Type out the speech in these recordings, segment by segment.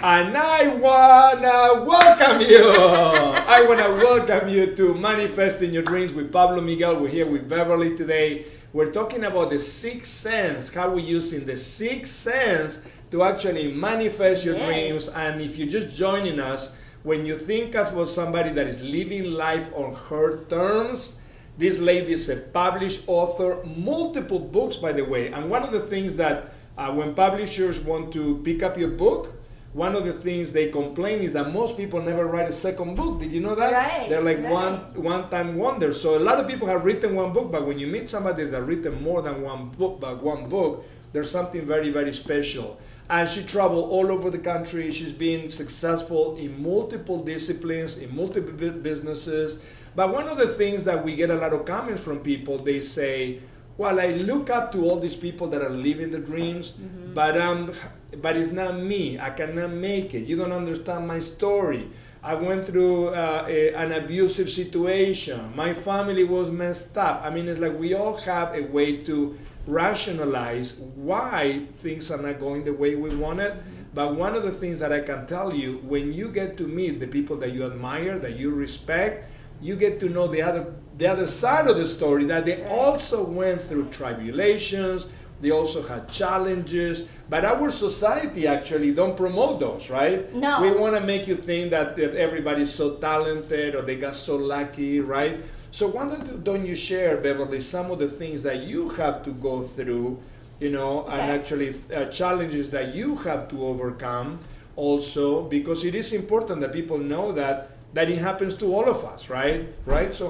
And I wanna welcome you. I wanna welcome you to Manifesting Your Dreams with Pablo, Miguel. We're here with Beverly today. We're talking about the sixth sense, how we're using the sixth sense to actually manifest your dreams. And if you're just joining us, when you think of somebody that is living life on her terms, this lady is a published author, multiple books, by the way. And one of the things that when publishers want to pick up your book, one of the things they complain is that most people never write a second book. Did you know that? Right. They're like one-time wonders. So a lot of people have written one book, but when you meet somebody that written more than one book, there's something very, very special. And she traveled all over the country. She's been successful in multiple disciplines, in multiple businesses. But one of the things that we get a lot of comments from people, they say, well, I look up to all these people that are living the dreams, but it's not me. I cannot make it. You don't understand my story. I went through an abusive situation. My family was messed up. I mean, it's like we all have a way to rationalize why things are not going the way we want it. But one of the things that I can tell you, when you get to meet the people that you admire, that you respect, you get to know the other side of the story, that they also went through tribulations, they also had challenges, but our society actually don't promote those, right? No. We want to make you think that everybody's so talented or they got so lucky, right? So why don't you share, Beverly, some of the things that you have to go through, and actually challenges that you have to overcome also, because it is important that people know that it happens to all of us, right? So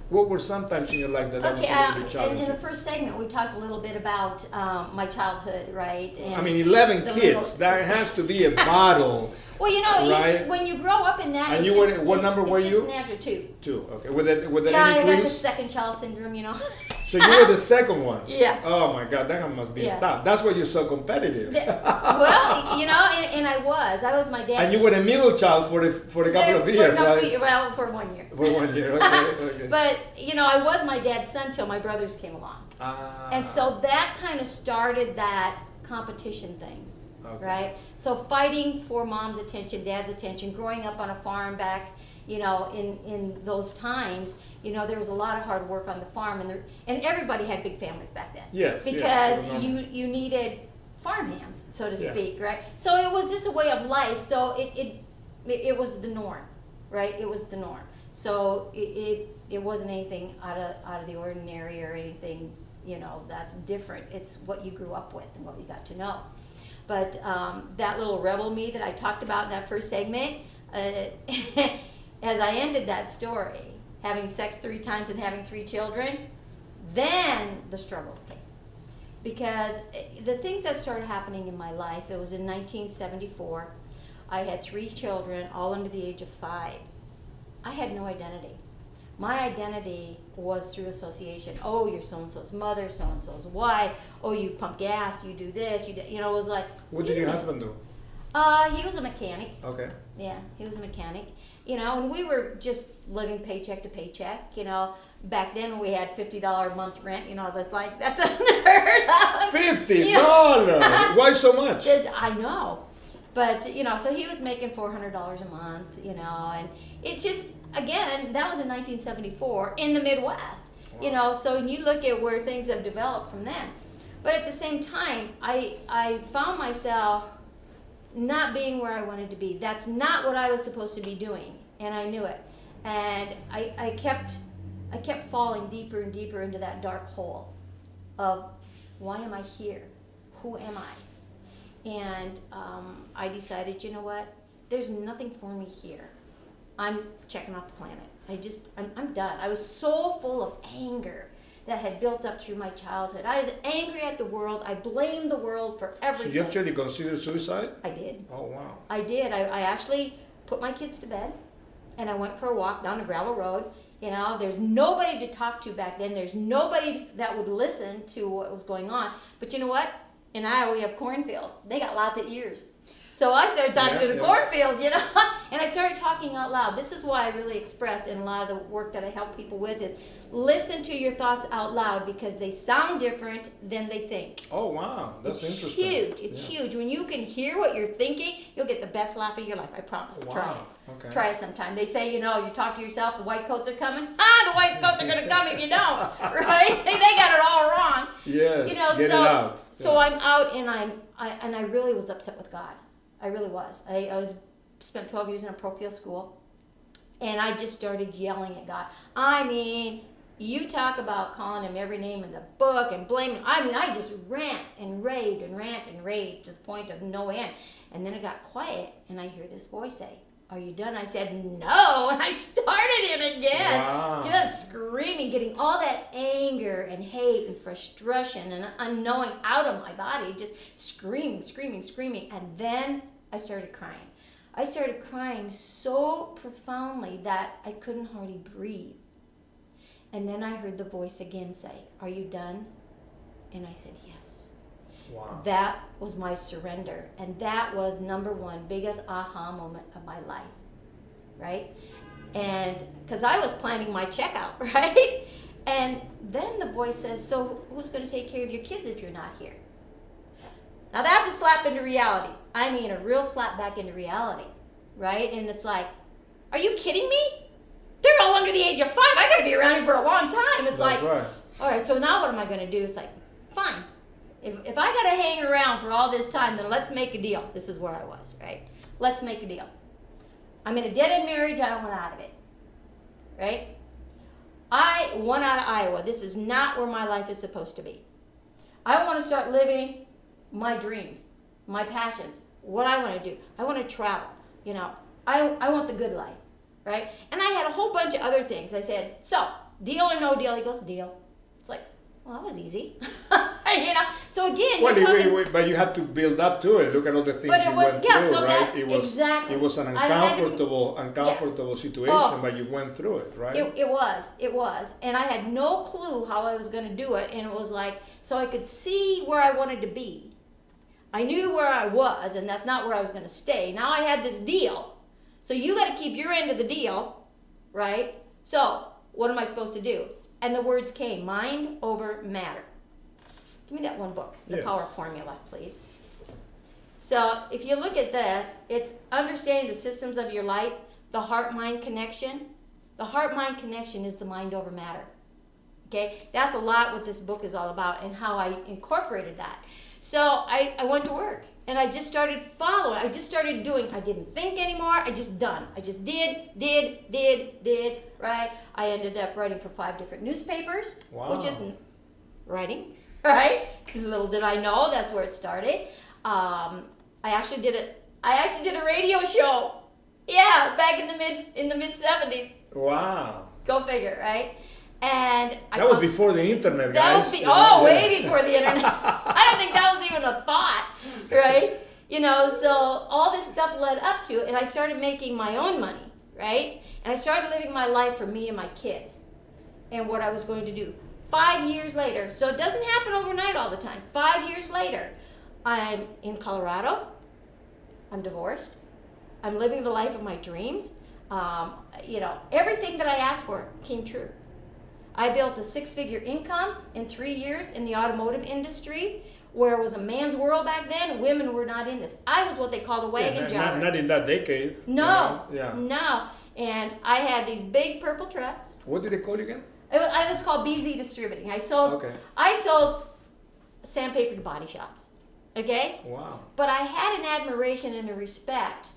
what were some times in your life that was a little bit challenging? In the first segment, we talked a little bit about my childhood, right? And I mean, 11 kids, there has to be a battle. Well, right? when you grow up in that, and what number were you? It's just natural, two. Two, okay. Were there I any got the twins? second child syndrome, So you were the second one? Yeah. Oh my God, that must be tough. That's why you're so competitive. Well, and I was my dad's. And you were a middle child for a couple of years, right? Well, for 1 year. For 1 year, okay. But, I was my dad's son till my brothers came along. And so that kind of started that competition thing, right? So fighting for mom's attention, dad's attention, growing up on a farm back, in those times, there was a lot of hard work on the farm, and everybody had big families back then. Yes. Because you needed farm hands, so to speak, right? So it was just a way of life. So it was the norm, right? It was the norm. So it wasn't anything out of the ordinary or anything, that's different. It's what you grew up with and what you got to know. But that little rebel me that I talked about in that first segment, as I ended that story, having sex 3 times and having 3 children, then the struggles came. Because the things that started happening in my life, it was in 1974. I had 3 children, all under the age of 5. I had no identity. My identity was through association. Oh, you're so-and-so's mother, so-and-so's wife. Oh, you pump gas, you do this, it was like... What did your husband do? He was a mechanic. Okay. Yeah, he was a mechanic. And we were just living paycheck to paycheck. Back then when we had $50 a month rent, that's unheard of. $50? Why so much? I know. But, so he was making $400 a month, and it just, again, that was in 1974 in the Midwest, Wow. So when you look at where things have developed from then. But at the same time, I found myself not being where I wanted to be. That's not what I was supposed to be doing, and I knew it. And I kept falling deeper and deeper into that dark hole of, why am I here? Who am I? And I decided, you know what? There's nothing for me here. I'm checking off the planet. I'm done. I was so full of anger that had built up through my childhood. I was angry at the world. I blamed the world for everything. So you actually considered suicide? I did. Oh, wow. I did. I actually put my kids to bed, and I went for a walk down a gravel road. There's nobody to talk to back then. There's nobody that would listen to what was going on. But you know what? In Iowa, we have cornfields. They got lots of ears. So I started talking to the Yeah. cornfields, you know, and I started talking out loud. This is why I really express in a lot of the work that I help people with is listen to your thoughts out loud because they sound different than they think. Oh, wow. That's It's interesting. huge. It's huge. When you can hear what you're thinking, you'll get the best laugh of your life. I promise. Wow. Try it. Okay. Try it sometime. They say, you know, you talk to yourself, the white coats are coming. The white coats are going to come if you don't, right? They got it all wrong. Yes. You know, Get so, it out. So Yeah. I'm out and I really was upset with God. I really was. I spent 12 years in a parochial school and I just started yelling at God. I mean, you talk about calling him every name in the book and blaming him. I mean, I just rant and raved to the point of no end. And then it got quiet and I hear this voice say, "Are you done?" I said, "No." And I started it again. Wow. Just screaming, getting all that anger and hate and frustration and unknowing out of my body, just screaming. And then I started crying. I started crying so profoundly that I couldn't hardly breathe. And then I heard the voice again say, "Are you done?" And I said, "Yes." Wow. That was my surrender. And that was number one, biggest aha moment of my life, right? And because I was planning my checkout, right? And then the voice says, "So who's going to take care of your kids if you're not here?" Now that's a slap into reality. I mean, a real slap back into reality, right? And it's like, are you kidding me? They're all under the age of 5. I got to be around here for a long time. It's That's like, right. all right, so now what am I going to do? It's like, fine. If I got to hang around for all this time, then let's make a deal. This is where I was, right? Let's make a deal. I'm in a dead-end marriage. I don't want out of it, right? I want out of Iowa. This is not where my life is supposed to be. I want to start living my dreams, my passions, what I want to do. I want to travel, you know. I want the good life, right? And I had a whole bunch of other things. I said, "So, deal or no deal?" He goes, "Deal." It's like, well, that was easy. You know, so again, Well, you're talking, wait, but you have to build up to it. Look at all the things But it you was- went yeah, through, so right? that- It was exactly. It was an I had to- uncomfortable situation, Oh. but you went through it, right? It was. And I had no clue how I was going to do it. And it was like, so I could see where I wanted to be. I knew where I was, and that's not where I was going to stay. Now I had this deal. So you got to keep your end of the deal, right? So what am I supposed to do? And the words came, mind over matter. Give me that one book, The Yes. Power Formula, please. So if you look at this, it's understanding the systems of your life, the heart-mind connection. The heart-mind connection is the mind over matter. Okay? That's a lot what this book is all about and how I incorporated that. So I went to work and I just started following. I just started doing. I didn't think anymore. I just done. I just did, right? I ended up writing for 5 different newspapers, Wow. which isn't writing, right? Little did I know that's where it started. I actually did a radio show. Yeah, back in the mid 70s. Wow. Go figure, right? And That was before the internet, that guys. was Yeah. way before the internet. I don't think that was even a thought, right? You know, so all this stuff led up to it, and I started making my own money, right? And I started living my life for me and my kids and what I was going to do. 5 years later, so it doesn't happen overnight all the time. 5 years later, I'm in Colorado. I'm divorced. I'm living the life of my dreams. You know, everything that I asked for came true. I built a 6-figure income in 3 years in the automotive industry, where it was a man's world back then. Women were not in this. I was what they called a wagon Yeah, jobber. not in that decade. No, You know? Yeah. no. And I had these big purple trucks. What did they call you again? I was called BZ Distributing. I sold sandpaper to body shops. Okay? Wow. But I had an admiration and a respect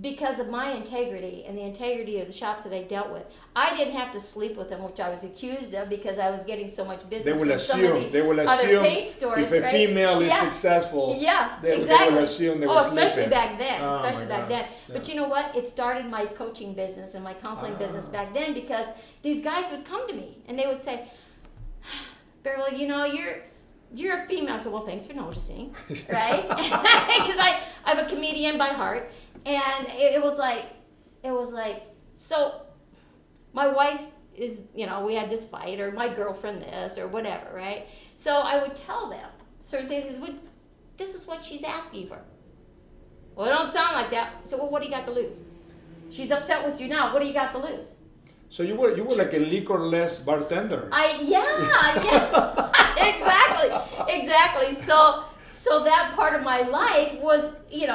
because of my integrity and the integrity of the shops that I dealt with. I didn't have to sleep with them, which I was accused of because I was getting so much business They will from some of assume. the They will other assume paint stores, if a right? female is Yeah. successful. Yeah, They exactly. will assume they were especially sleeping. back then. Oh, especially my back God. then. Yeah. But you know what? It started my coaching business and my counseling business back then because these guys would come to me and they would say, "Beverly, you know, you're a female." I said, "Well, thanks for noticing," right? Because I'm a comedian by heart, and it was like, so my wife is, you know, we had this fight, or my girlfriend this, or whatever, right? So I would tell them certain things. This is what she's asking for. Well, it don't sound like that. So, well, what do you got to lose? She's upset with you now. What do you got to lose? So you were like a liquorless bartender. Exactly. So that part of my life was, it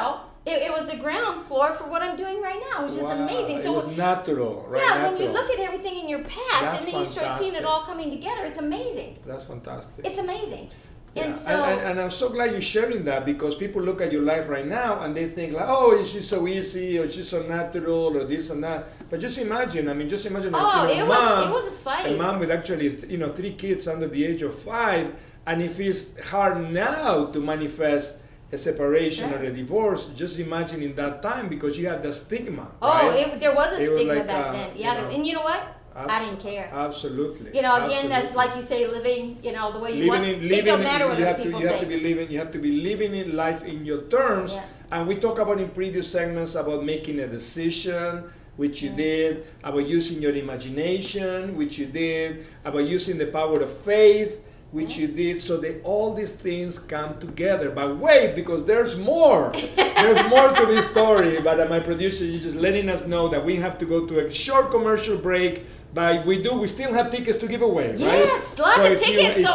was the ground floor for what I'm doing right now. It was just amazing. So it was natural, right? Yeah, natural. when you look at everything in your past, That's and then you start seeing it all coming together, it's amazing. That's fantastic. It's amazing. Yeah. And so, and I'm so glad you're sharing that, because people look at your life right now and they think like, oh, she's so easy, or she's so natural, or this and that. But just imagine, it mom, was a fight. A mom with actually 3 kids under the age of 5, and if it's hard now to manifest a separation or a divorce, just imagine in that time, because you had the stigma. Right? There was a stigma like, back then. Yeah, and you know what? I didn't care. Absolutely. Again, that's like you say, living, the way you want. It don't matter what other people think. You have to be living in life in your terms. Yeah. And we talked about in previous segments about making a decision, which you did, about using your imagination, which you did, about using the power of faith, which you did, so that all these things come together. But wait, because there's more. There's more to this story. But my producer is just letting us know that we have to go to a short commercial break. But we still have tickets to give away, right? Yes, lots of tickets. If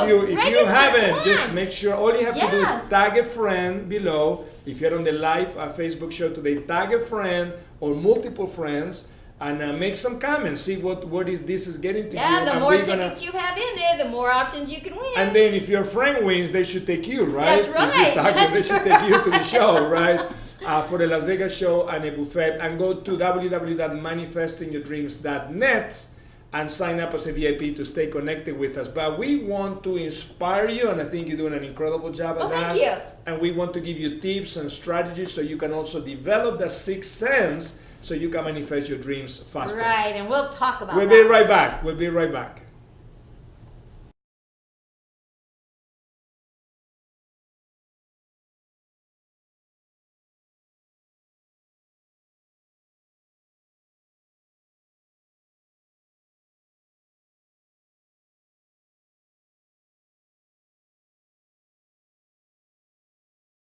you haven't, just make sure, all you have to do is tag a friend below. If you're on the live Facebook show today, tag a friend or multiple friends, and make some comments. See what this is getting to you. Yeah, the more tickets you have in there, the more options you can win. And then if your friend wins, they should take you, right? That's right. They should take you to the show, right? For the Las Vegas show and a buffet. And go to www.manifestingyourdreams.net and sign up as a VIP to stay connected with us. But we want to inspire you, and I think you're doing an incredible job at that. Thank you. And we want to give you tips and strategies so you can also develop the sixth sense, so you can manifest your dreams faster. Right, and we'll talk about that. We'll be right back.